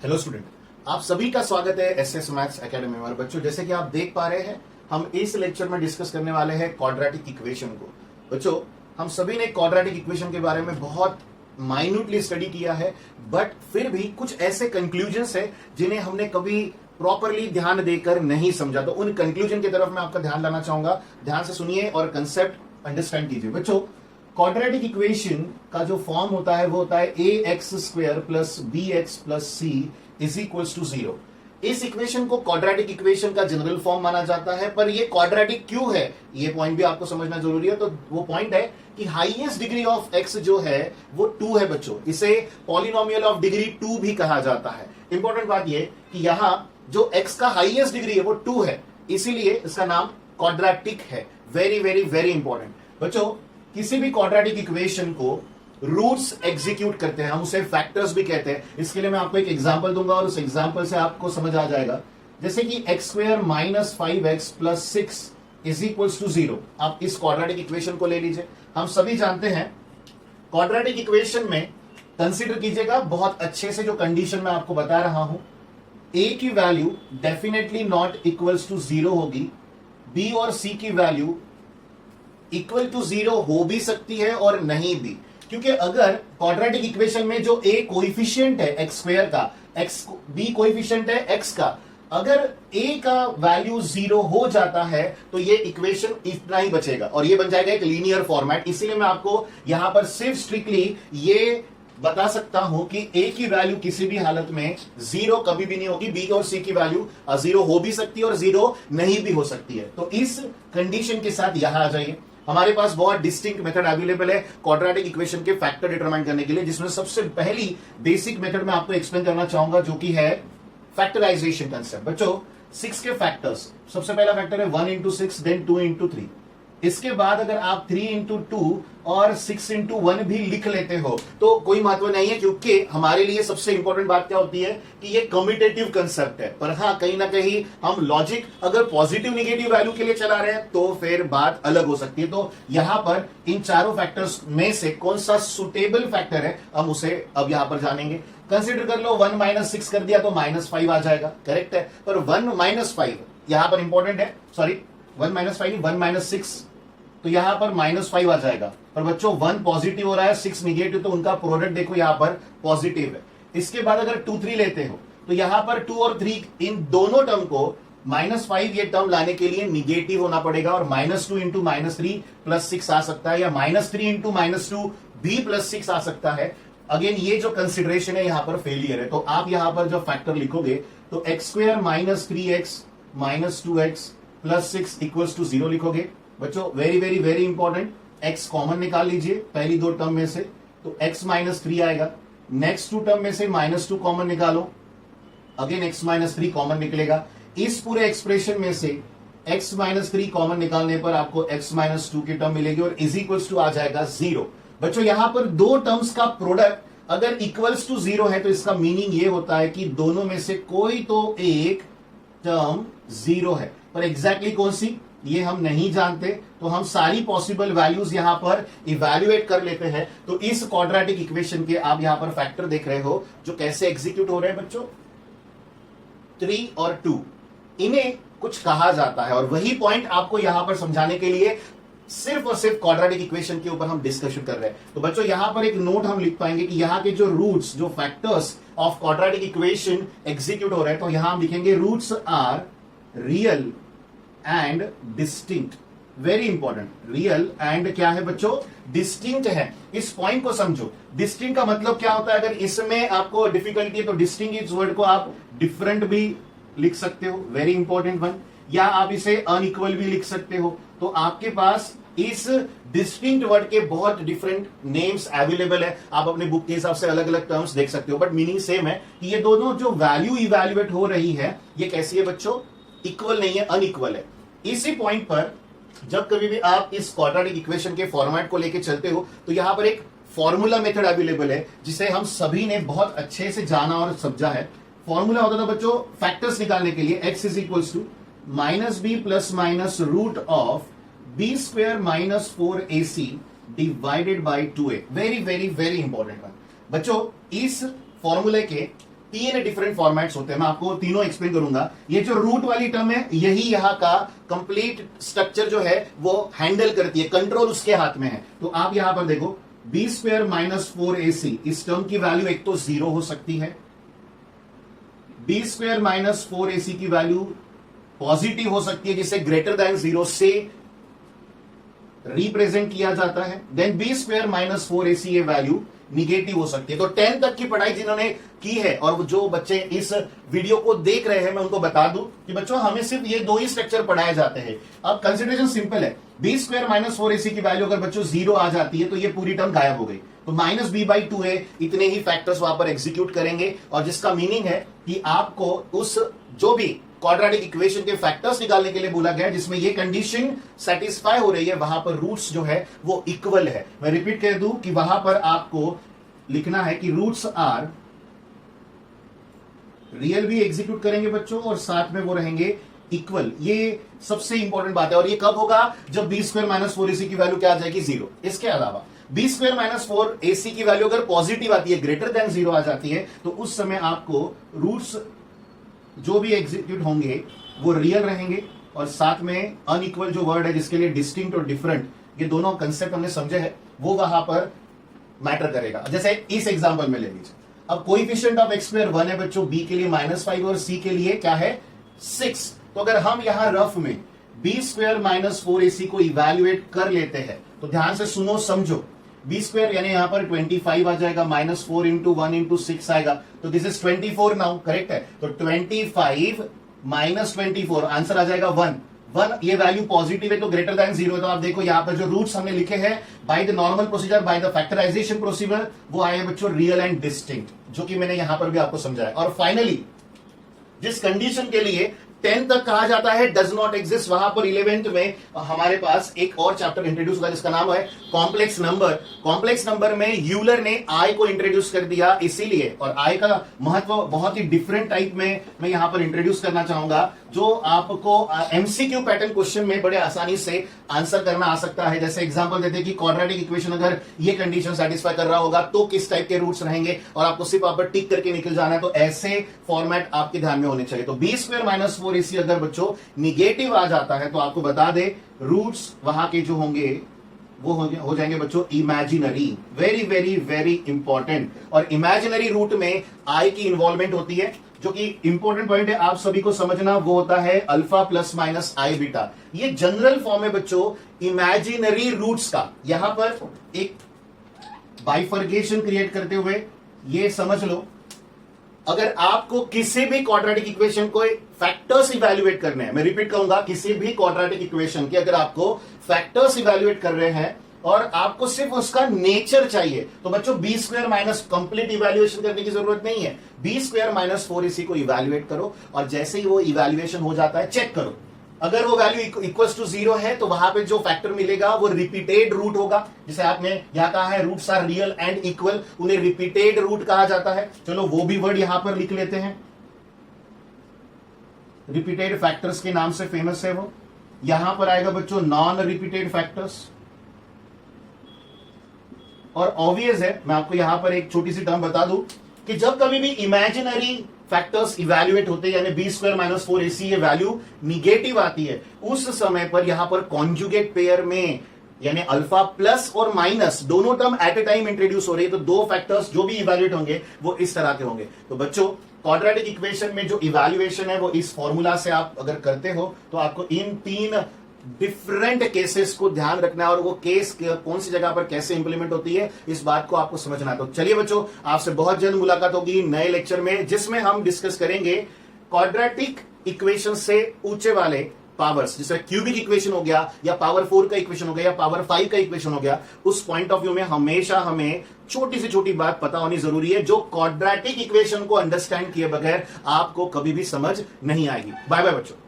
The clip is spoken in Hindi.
हेलो स्टूडेंट, आप सभी का स्वागत है एसएस मैथ्स एकेडमी में। बच्चों, जैसे कि आप देख पा रहे हैं, हम इस लेक्चर में डिस्कस करने वाले हैं क्वाड्रेटिक इक्वेशन को। बच्चों, हम सभी ने क्वाड्रेटिक इक्वेशन के बारे में बहुत माइन्यूटली स्टडी किया है, बट फिर भी कुछ ऐसे कंक्लूजन्स है जिन्हें हमने कभी प्रॉपरली ध्यान देकर नहीं समझा। तो उन कंक्लूजन की तरफ मैं आपका ध्यान लाना चाहूंगा। ध्यान से सुनिए और कंसेप्ट अंडरस्टैंड कीजिए। बच्चों, क्वाड्रेटिक इक्वेशन का जो फॉर्म होता है वो होता है a x square plus b x plus c is equals to 0। इस इक्वेशन को क्वाड्रेटिक इक्वेशन का जनरल फॉर्म माना जाता है, पर ये क्वाड्रेटिक क्यों है ये पॉइंट भी आपको समझना जरूरी है। तो वो पॉइंट है कि हाईएस्ट डिग्री ऑफ एक्स जो है वो 2 है। बच्चों, इसे पॉलिनोमियल ऑफ डिग्री 2 भी कहा जाता है। इंपॉर्टेंट बात ये कि यहां जो एक्स का हाईएस्ट डिग्री है वो 2 है, इसीलिए इसका नाम क्वाड्रेटिक है। Very very very important. बच्चों, किसी भी क्वाड्रेटिक इक्वेशन को रूट्स एग्जीक्यूट करते हैं, हम उसे फैक्टर्स भी कहते हैं। इसके लिए मैं आपको एक एग्जांपल दूंगा और उस एग्जांपल से आपको समझ आ जाएगा। जैसे कि x square minus 5x plus 6 is equals to 0। आप इस क्वाड्रेटिक इक्वेशन को ले लीजिए। हम सभी जानते हैं क्वाड्रेटिक इक्वेशन में कंसीडर कीजिएगा बहुत अच्छे से जो कंडीशन मैं आपको बता रहा हूं, a की value definitely not equals to 0 होगी, b और c की वैल्यू इक्वल टू 0 हो भी सकती है और नहीं भी। क्योंकि अगर क्वाड्रेटिक इक्वेशन में जो a कोएफिशिएंट है एक्स स्क्वायर का, b कोएफिशिएंट है x का, अगर a का वैल्यू 0 हो जाता है तो ये इक्वेशन इतना ही बचेगा और ये बन जाएगा एक लीनियर फॉर्मेट। इसीलिए मैं आपको यहां पर सिर्फ स्ट्रिक्टली ये बता सकता हूं कि a की वैल्यू किसी भी हालत में 0 कभी भी नहीं होगी, b और c की वैल्यू 0 हो भी सकती है और 0 नहीं भी हो सकती है। तो इस कंडीशन के साथ यहां आ जाइए। हमारे पास बहुत डिस्टिंक्ट मेथड अवेलेबल है क्वाड्रेटिक इक्वेशन के फैक्टर डिटरमाइन करने के लिए, जिसमें सबसे पहली बेसिक मेथड मैं आपको एक्सप्लेन करना चाहूंगा, जो कि है फैक्टराइजेशन कंसेप्ट। बच्चों, 6 के फैक्टर्स, सबसे पहला फैक्टर है 1 इंटू 6, देन 2 इंटू 3। इसके बाद अगर आप 3 इंटू 2 और 6 इंटू 1 भी लिख लेते हो तो कोई महत्व नहीं है, क्योंकि हमारे लिए सबसे इंपॉर्टेंट बात क्या होती है कि ये कम्यूटेटिव कंसेप्ट है। पर हाँ, कहीं ना कहीं हम लॉजिक अगर पॉजिटिव निगेटिव वैल्यू के लिए चला रहे हैं तो फिर बात अलग हो सकती है। तो यहां पर इन चारों फैक्टर्स में से कौन सा सुटेबल फैक्टर है हम उसे अब यहां पर जानेंगे। कंसिडर कर लो 1 माइनस 6 कर दिया तो -5 आ जाएगा, करेक्ट है। पर 1 माइनस 5 यहां पर इंपॉर्टेंट है, सॉरी 1 माइनस 5 1 माइनस 6, तो यहां पर -5 आ जाएगा। पर बच्चों 1 पॉजिटिव हो रहा है, 6 निगेटिव, तो उनका प्रोडक्ट देखो यहां पर पॉजिटिव है। इसके बाद अगर 2 3 लेते हो तो यहां पर 2 और 3 इन दोनों टर्म को -5 ये टर्म लाने के लिए निगेटिव होना पड़ेगा और -2 इंटू -3 प्लस 6 आ सकता है, या -3 इंटू -2 भी प्लस 6 आ सकता है। अगेन ये जो कंसिडरेशन है यहां पर फेलियर है। तो आप यहां पर जो फैक्टर लिखोगे तो x square minus 3x minus 2x plus 6 equals to 0 लिखोगे। बच्चों, very very very important, x common निकाल लीजिए पहली दो टर्म में से, तो x माइनस 3 आएगा। नेक्स्ट 2 टर्म में से -2 कॉमन निकालो, अगेन x माइनस 3 कॉमन निकलेगा। इस पूरे एक्सप्रेशन में से x माइनस 3 कॉमन निकालने पर आपको x माइनस 2 की टर्म मिलेगी और इज इक्वल्स टू आ जाएगा 0। बच्चों, यहां पर दो टर्म्स का प्रोडक्ट अगर इक्वल्स टू 0 है तो इसका मीनिंग ये होता है कि दोनों में से कोई तो एक टर्म 0 है, पर एग्जैक्टली कौन सी ये हम नहीं जानते। तो हम सारी पॉसिबल वैल्यूज यहां पर इवैल्यूएट कर लेते हैं। तो इस क्वाड्रेटिक इक्वेशन के आप यहां पर फैक्टर देख रहे हो जो कैसे एग्जीक्यूट हो रहे हैं। बच्चों, 3 और 2 इन्हें कुछ कहा जाता है और वही पॉइंट आपको यहां पर समझाने के लिए सिर्फ और सिर्फ क्वाड्रेटिक इक्वेशन के ऊपर हम डिस्कशन कर रहे हैं। तो बच्चों, यहां पर एक नोट हम लिख पाएंगे कि यहां के जो रूट्स, जो factors of quadratic equation execute हो रहे हैं, तो यहां हम लिखेंगे roots are real and distinct. Very important, real and क्या है बच्चों, डिस्टिंक्ट है। इस पॉइंट को समझो। डिस्टिंक्ट का मतलब क्या होता है, अगर इसमें आपको डिफिकल्टी है तो डिस्टिंक्ट इस वर्ड को आप डिफरेंट भी लिख सकते हो, वेरी इंपॉर्टेंट वन, या आप इसे अनइक्वल भी लिख सकते हो। तो आपके पास इस डिस्टिंक्ट वर्ड के बहुत डिफरेंट नेम्स अवेलेबल है। आप अपने बुक के हिसाब से अलग अलग टर्म्स देख सकते हो, बट मीनिंग सेम है कि ये दोनों जो वैल्यू इवैल्यूएट हो रही है ये कैसी है बच्चों, इक्वल नहीं है, अनइक्वल है। इसी पॉइंट पर जब कभी भी आप इस क्वाड्रेटिक इक्वेशन के फॉर्मेट को लेके चलते हो तो यहां पर एक फॉर्मूला मेथड अवेलेबल है जिसे हम सभी ने बहुत अच्छे से जाना और समझा है। फॉर्मूला होता था बच्चों फैक्टर्स निकालने के लिए, x is equals to minus b plus minus root of b square minus 4ac divided by 2a। Very very very important one. बच्चों, इस फॉर्मूले के तीन डिफरेंट फॉर्मेट्स होते हैं, मैं आपको तीनों एक्सप्लेन करूंगा। ये जो रूट वाली टर्म है यही यहां का कंप्लीट स्ट्रक्चर जो है वो हैंडल करती है, कंट्रोल उसके हाथ में है। तो आप यहां पर देखो बी स्क्वायर माइनस 4ac, इस टर्म की वैल्यू एक तो 0 हो सकती है, बी स्क्वायर माइनस 4ac की वैल्यू पॉजिटिव हो सकती है जिसे ग्रेटर देन 0 से रिप्रेजेंट किया जाता है। Then B square minus 4ac ये वैल्यू निगेटिव हो सकती है। तो 10 तक की पढ़ाई जिन्होंने की है और जो बच्चे इस वीडियो को देख रहे हैं, मैं उनको बता दूं कि बच्चों हमें सिर्फ ये दो ही स्ट्रक्चर पढ़ाए जाते हैं। अब कंसिडरेशन सिंपल है, बी स्क्वायर माइनस 4ac की वैल्यू अगर बच्चों 0 आ जाती है तो ये पूरी टर्म गायब हो गई, तो माइनस b/2 है, इतने ही फैक्टर्स वहां पर एग्जीक्यूट करेंगे और जिसका मीनिंग है कि आपको उस जो भी क्वाड्रेटिक इक्वेशन के फैक्टर्स निकालने के लिए बोला गया जिसमें ये कंडीशन सेटिस्फाई हो रही है, वहां पर रूट्स जो है वो इक्वल है। मैं रिपीट कर दूं कि वहां पर आपको लिखना है कि रूट्स आर रियल भी एग्जीक्यूट करेंगे बच्चों और साथ में वो रहेंगे इक्वल। ये सबसे इंपॉर्टेंट बात है और ये कब होगा, जब बी स्क्वायर माइनस 4ac की वैल्यू क्या आ जाएगी 0। इसके अलावा बी स्क्वायर माइनस 4ac की वैल्यू अगर पॉजिटिव आती है, ग्रेटर देन 0 आ जाती है, तो उस समय आपको रूट्स जो भी एग्जीक्यूट होंगे वो रियल रहेंगे और साथ में अनइक्वल जो वर्ड है जिसके लिए डिस्टिंक्ट और डिफरेंट, ये दोनों कंसेप्ट हमने समझे हैं, वो वहां पर मैटर करेगा। जैसे इस एग्जांपल में ले लीजिए, अब कोएफिशिएंट ऑफ एक्स स्क्वायर 1 है बच्चों, बी के लिए -5 और सी के लिए क्या है 6। तो अगर हम यहां रफ में बी स्क्वायर माइनस 4ac को इवैल्यूएट कर लेते हैं तो ध्यान से सुनो समझो, बी स्क्वायर यानी यहां पर 25 आ जाएगा, -4 इंटू 1 इंटू 6 आएगा, तो दिस इज 24 नाउ, करेक्ट है। तो 25 माइनस 24 आंसर आ जाएगा 1। ये वैल्यू पॉजिटिव है तो ग्रेटर देन 0 है। तो आप देखो यहां पर जो रूट्स हमने लिखे हैं by the normal procedure, by the factorisation procedure, वो आए हैं बच्चों रियल एंड डिस्टिंक्ट, जो कि मैंने यहां पर भी आपको समझाया। और फाइनली जिस कंडीशन के लिए 10 तक कहा जाता है डज नॉट एग्जिस्ट, वहां पर 11th में हमारे पास एक और चैप्टर इंट्रोड्यूस हुआ जिसका नाम है कॉम्प्लेक्स नंबर। कॉम्प्लेक्स नंबर में यूलर ने आई को इंट्रोड्यूस कर दिया इसीलिए, और आई का महत्व बहुत ही डिफरेंट टाइप में मैं यहां पर इंट्रोड्यूस करना चाहूंगा, जो आपको एमसीक्यू पैटर्न क्वेश्चन में बड़े आसानी से आंसर करना आ सकता है। जैसे एग्जांपल देते हैं कि क्वाड्रेटिक इक्वेशन अगर ये कंडीशन सेटिस्फाई कर रहा होगा तो किस टाइप के रूट्स रहेंगे, और आपको सिर्फ आप टिक करके निकल जाना है। तो ऐसे फॉर्मेट आपके ध्यान में होने चाहिए। तो बी स्क्वायर माइनस 4ac अगर बच्चों निगेटिव आ जाता है तो आपको बता दे रूट्स वहां के जो होंगे वो हो जाएंगे बच्चों imaginary. Very very very important. और इमेजिनरी रूट में आई की इन्वॉल्वमेंट होती है, जो कि इंपॉर्टेंट पॉइंट है आप सभी को समझना, वो होता है अल्फा प्लस माइनस आई बीटा। ये जनरल फॉर्म है बच्चों इमेजिनरी रूट्स का। यहां पर एक बाइफर्गेशन क्रिएट करते हुए ये समझ लो, अगर आपको किसी भी क्वाड्रेटिक इक्वेशन को फैक्टर्स इवैल्यूएट करने हैं, मैं रिपीट करूंगा, किसी भी क्वाड्रेटिक इक्वेशन के अगर आपको फैक्टर्स इवैल्यूएट कर रहे हैं और आपको सिर्फ उसका नेचर चाहिए, तो बच्चों b square minus complete evaluation करने की जरूरत नहीं है। बी स्क्वायर माइनस 4ac को इवैल्यूएट करो और जैसे ही वो इवैल्यूएशन हो जाता है चेक करो, अगर वो वैल्यू इक्वल्स टू 0 है तो वहां पे जो फैक्टर मिलेगा वो रिपीटेड रूट होगा। जैसे आपने यहां कहा है roots are real and equal, उन्हें रिपीटेड रूट कहा जाता है। चलो वो भी वर्ड यहां पर लिख लेते हैं, रिपीटेड फैक्टर्स के नाम से फेमस है वो। यहां पर आएगा बच्चों नॉन रिपीटेड फैक्टर्स। और ऑब्वियस है, मैं आपको यहां पर एक छोटी सी टर्म बता दूं कि जब कभी भी इमेजिनरी फैक्टर्स इवैल्यूएट होते हैं, यानी बी स्क्वायर माइनस 4ac ये वैल्यू निगेटिव आती है, उस समय पर यहां पर कॉन्जुगेट पेयर में यानी अल्फा प्लस और माइनस दोनों term at a time introduce हो रही है, तो दो फैक्टर्स जो भी इवैल्यूएट होंगे वो इस तरह के होंगे। तो बच्चों क्वाड्रेटिक इक्वेशन में जो इवैल्यूएशन है वो इस फॉर्मूला से आप अगर करते हो तो आपको इन 3 डिफरेंट केसेस को ध्यान रखना है और वो केस कौन सी जगह पर कैसे इंप्लीमेंट होती है इस बात को आपको समझना है। तो चलिए बच्चों, आपसे बहुत जल्द मुलाकात होगी नए लेक्चर में, जिसमें हम डिस्कस करेंगे क्वाड्रेटिक इक्वेशन से ऊंचे वाले पावर्स, जैसे क्यूबिक इक्वेशन हो गया या पावर 4 का इक्वेशन हो गया या पावर 5 का इक्वेशन हो गया। उस पॉइंट ऑफ व्यू में हमेशा हमें छोटी से छोटी बात पता होनी जरूरी है, जो क्वाड्रेटिक इक्वेशन को अंडरस्टैंड किए बगैर आपको कभी भी समझ नहीं आएगी। बाय बाय बच्चों।